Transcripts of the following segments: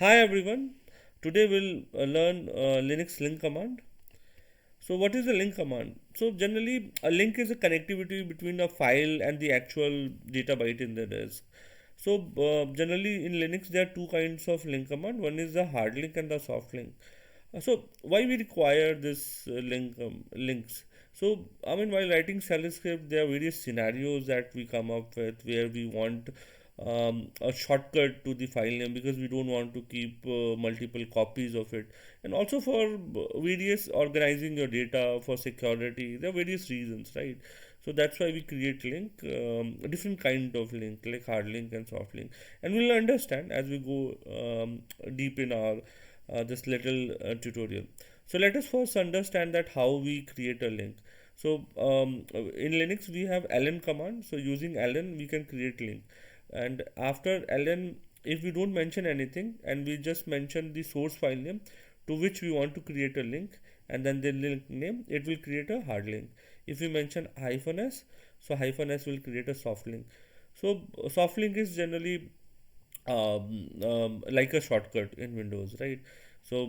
Hi everyone. Today we'll learn Linux link command. So what is a link command? So generally a link is a connectivity between a file and the actual data byte in the disk. So generally in Linux there are two kinds of link command. One is the hard link and the soft link. So why we require this links? So I mean, while writing shell script, there are various scenarios that we come up with where we want a shortcut to the file name because we don't want to keep multiple copies of it, and also for various organizing your data for security. There are various reasons, right? So that's why we create link, different kind of link like hard link and soft link, and we'll understand as we go deep in our this little tutorial. So let us first understand that how we create a link. So in Linux we have ln command. So using ln we can create link, and after ln, if we don't mention anything and we just mention the source file name to which we want to create a link, and then the link name, it will create a hard link. If we mention hyphen s, so hyphen s will create a soft link. So soft link is generally like a shortcut in Windows, right? So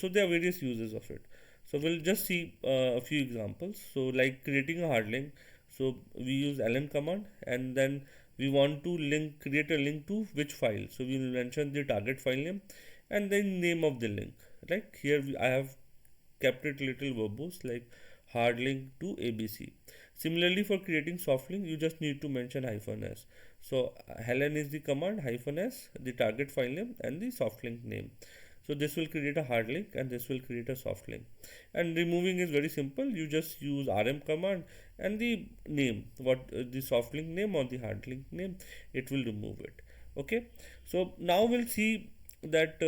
there are various uses of it. So we'll just see a few examples. So like creating a hard link. So we use ln command, and then we want to create a link to which file. So we will mention the target file name and then name of the link. Like here I have kept it little verbose like hard link to ABC. Similarly, for creating soft link, you just need to mention hyphen s. So Helen is the command, hyphen s, the target file name, and the soft link name. So this will create a hard link and this will create a soft link. And removing is very simple. You just use rm command and the name, what the soft link name or the hard link name, it will remove it. Okay. So now we'll see that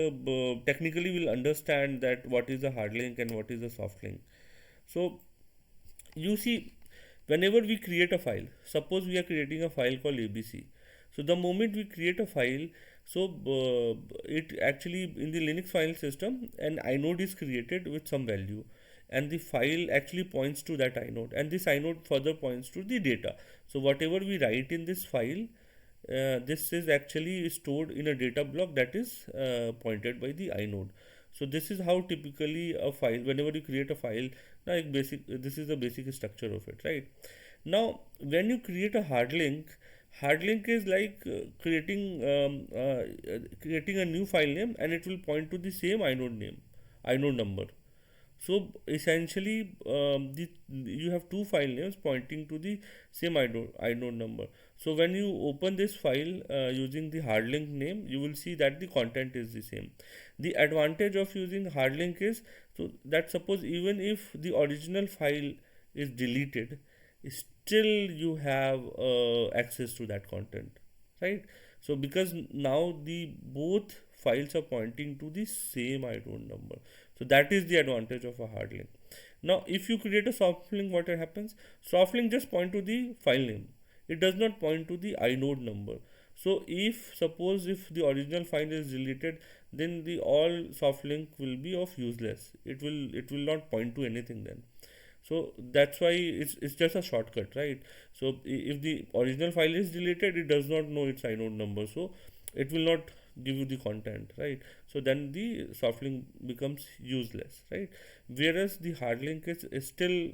technically we'll understand that what is a hard link and what is a soft link. So you see, whenever we create a file, suppose we are creating a file called abc. So the moment we create a file, so it actually in the Linux file system an inode is created with some value, and the file actually points to that inode, and this inode further points to the data. So whatever we write in this file, this is actually stored in a data block that is pointed by the inode. So this is how typically a file, whenever you create a file, like basic, this is the basic structure of it, right? Now when you create a hard link is like creating a new file name, and it will point to the same inode number. So essentially, you have two file names pointing to the same inode number. So when you open this file using the hard link name, you will see that the content is the same. The advantage of using hard link is, so that suppose even if the original file is deleted, still you have access to that content, right? So because now the both files are pointing to the same inode number, so that is the advantage of a hard link. Now if you create a soft link, what happens? Soft link just point to the file name, it does not point to the inode number. So if suppose if the original file is deleted, then the all soft link will be of useless, it will not point to anything then. So that's why it's just a shortcut, right? So if the original file is deleted, it does not know its inode number, so it will not give you the content, right? So then the soft link becomes useless, right? Whereas the hard link is still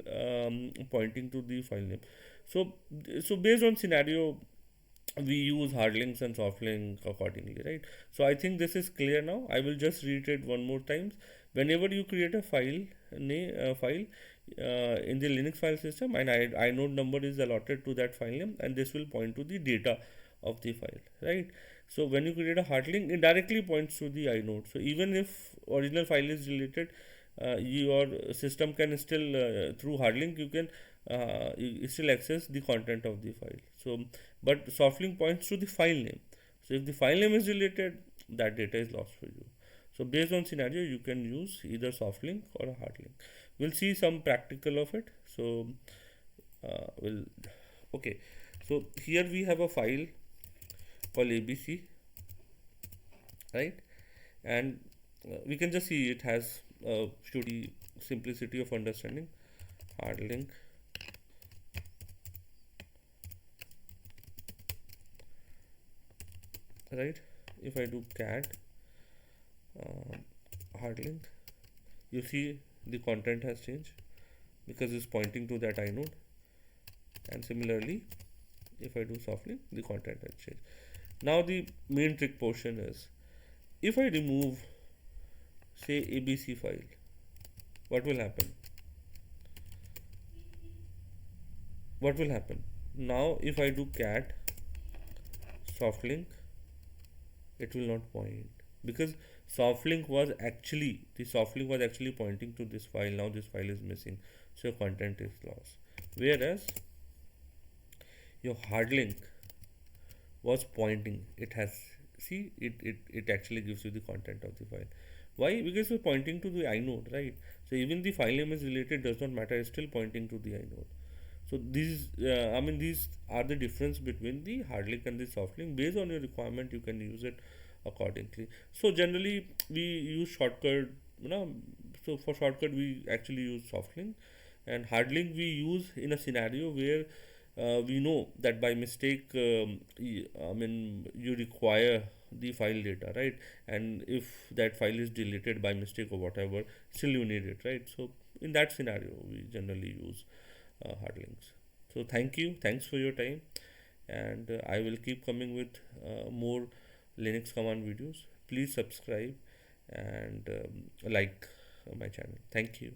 pointing to the file name. So based on scenario, we use hard links and soft link accordingly, right? So I think this is clear now. I will just reiterate one more times. Whenever you create a file in the Linux file system, and inode number is allotted to that file name, and this will point to the data of the file, right? So when you create a hard link, it directly points to the inode. So even if original file is deleted, your system can still through hard link you can you still access the content of the file. So but soft link points to the file name. So if the file name is deleted, that data is lost for you. So based on scenario, you can use either soft link or a hard link. We'll see some practical of it. So we'll okay. So here we have a file called abc, right? And we can just see it has purity, simplicity of understanding, hard link, right? If I do cat, uh, hard link, you see the content has changed because it's pointing to that inode. And similarly, if I do soft link, the content has changed. Now the main trick portion is, if I remove say ABC file, what will happen? What will happen? Now if I do cat soft link, it will not point, because the soft link was actually pointing to this file. Now this file is missing, so your content is lost. Whereas your hard link was pointing, it has, see, it actually gives you the content of the file. Why? Because we're pointing to the inode, right? So even the file name is related, does not matter, it's still pointing to the inode. So these are the difference between the hard link and the soft link. Based on your requirement, you can use it accordingly. So generally we use shortcut, you know. So for shortcut we actually use soft link, and hard link we use in a scenario where we know that by mistake, you require the file data, right? And if that file is deleted by mistake or whatever, still you need it, right? So in that scenario we generally use hard links. So thanks for your time, and I will keep coming with more Linux command videos. Please subscribe and like my channel. Thank you.